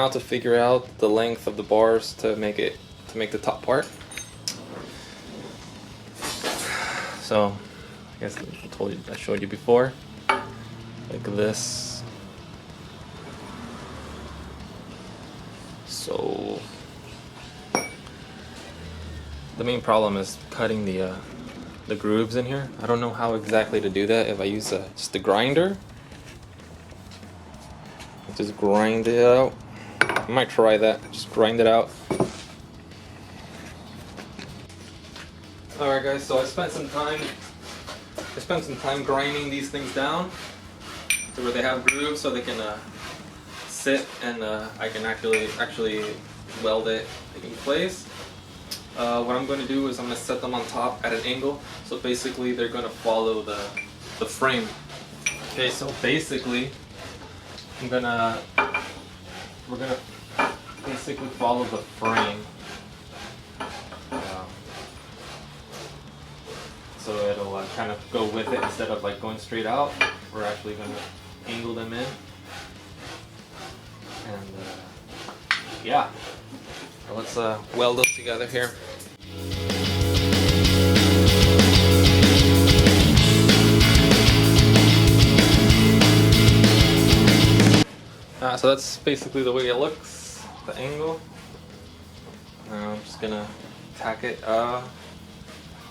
how to figure out the length of the bars to make the top part. So I guess I showed you before, like this. So the main problem is cutting the grooves in here. I don't know how exactly to do that. If I use just the grinder, just grind it out. I might try that. Just grind it out. Alright guys, so I spent some time grinding these things down to where they have grooves so they can sit, and I can actually weld it in place. What I'm going to do is I'm going to set them on top at an angle, so basically they're going to follow the frame. Okay, so basically we're gonna basically follow the frame. So it'll kind of go with it instead of like going straight out. We're actually going to angle them in. And yeah, let's weld those together here. So that's basically the way it looks, the angle. Now I'm just gonna tack it. I'm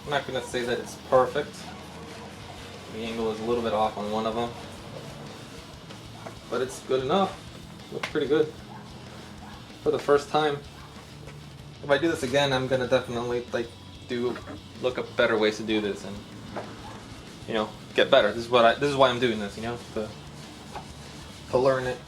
not gonna say that it's perfect. The angle is a little bit off on one of them, but it's good enough. Looks pretty good for the first time. If I do this again, I'm gonna definitely look up better ways to do this and, you know, get better. This is why I'm doing this, you know, to learn it.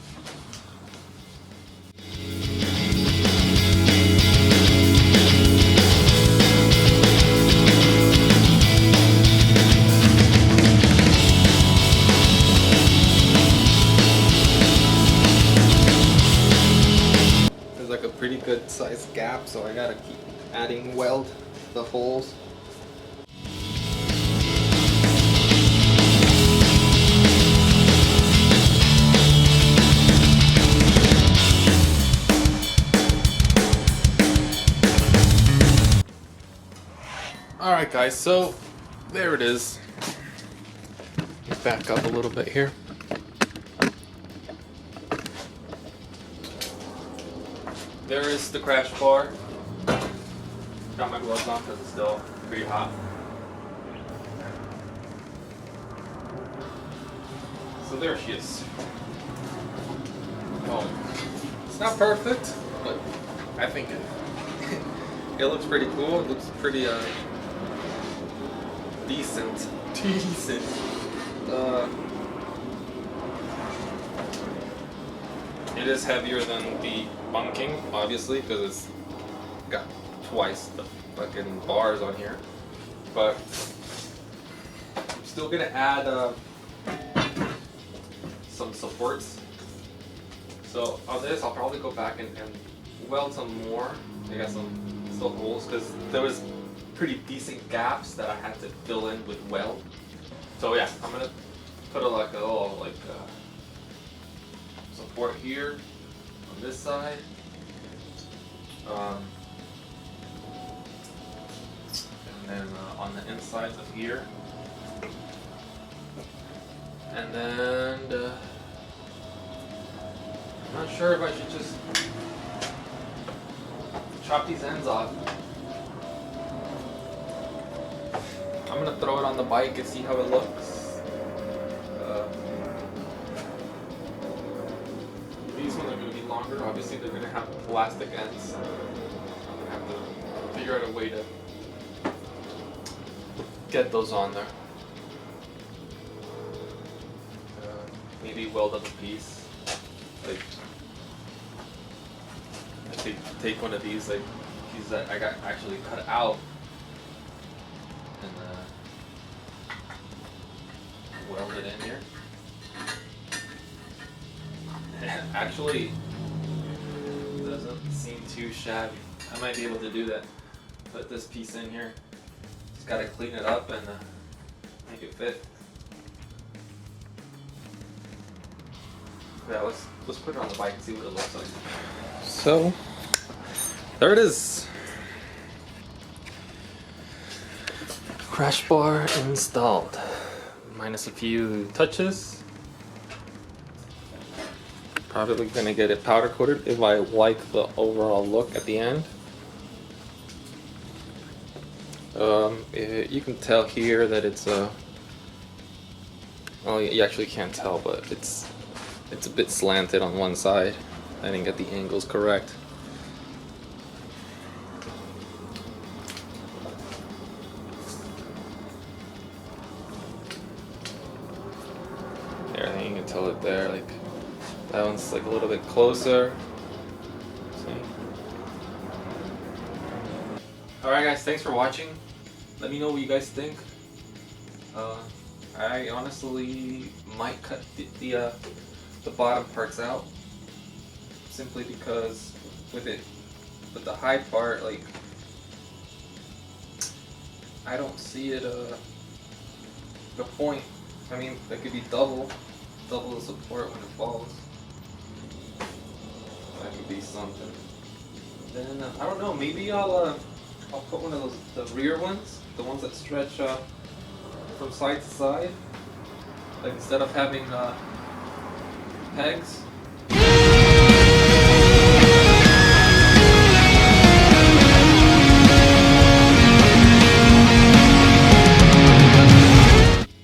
Pretty good sized gap, so I gotta keep adding weld the holes. Alright guys, so there it is. Back up a little bit here. There is the crash bar. Got my gloves on because it's still pretty hot. So there she is. Oh, it's not perfect, but I think it looks pretty cool. It looks pretty decent. It is heavier than the bunking, obviously, because it's got twice the fucking bars on here. But I'm still gonna add some supports. So on this, I'll probably go back and weld some more. I got some still holes because there was pretty decent gaps that I had to fill in with weld. So yeah, I'm gonna put a little support here on this side. And then on the insides of here. And then I'm not sure if I should just chop these ends off. I'm gonna throw it on the bike and see how it looks. These ones are gonna be longer. Obviously, they're gonna have plastic ends. I'm gonna have to figure out a way to get those on there. Maybe weld up a piece. Like, I take one of these, like these that I got actually cut out, and weld it in here. Actually, doesn't seem too shabby. I might be able to do that. Put this piece in here. Just gotta clean it up and make it fit. Yeah, let's put it on the bike and see what it looks like. So there it is. Crash bar installed. Minus a few touches. Probably gonna get it powder coated if I like the overall look at the end. You can tell here that it's a. Well, you actually can't tell, but it's a bit slanted on one side. I didn't get the angles correct. There, I think you can tell it there. Like that one's like a little bit closer. See? All right, guys. Thanks for watching. Let me know what you guys think. I honestly might cut the bottom parts out, simply because with the high part, like I don't see it the point. I mean, that could be double the support when it falls. That could be something. Then I don't know. Maybe I'll put one of those the rear ones, the ones that stretch from side to side. Like instead of having pegs,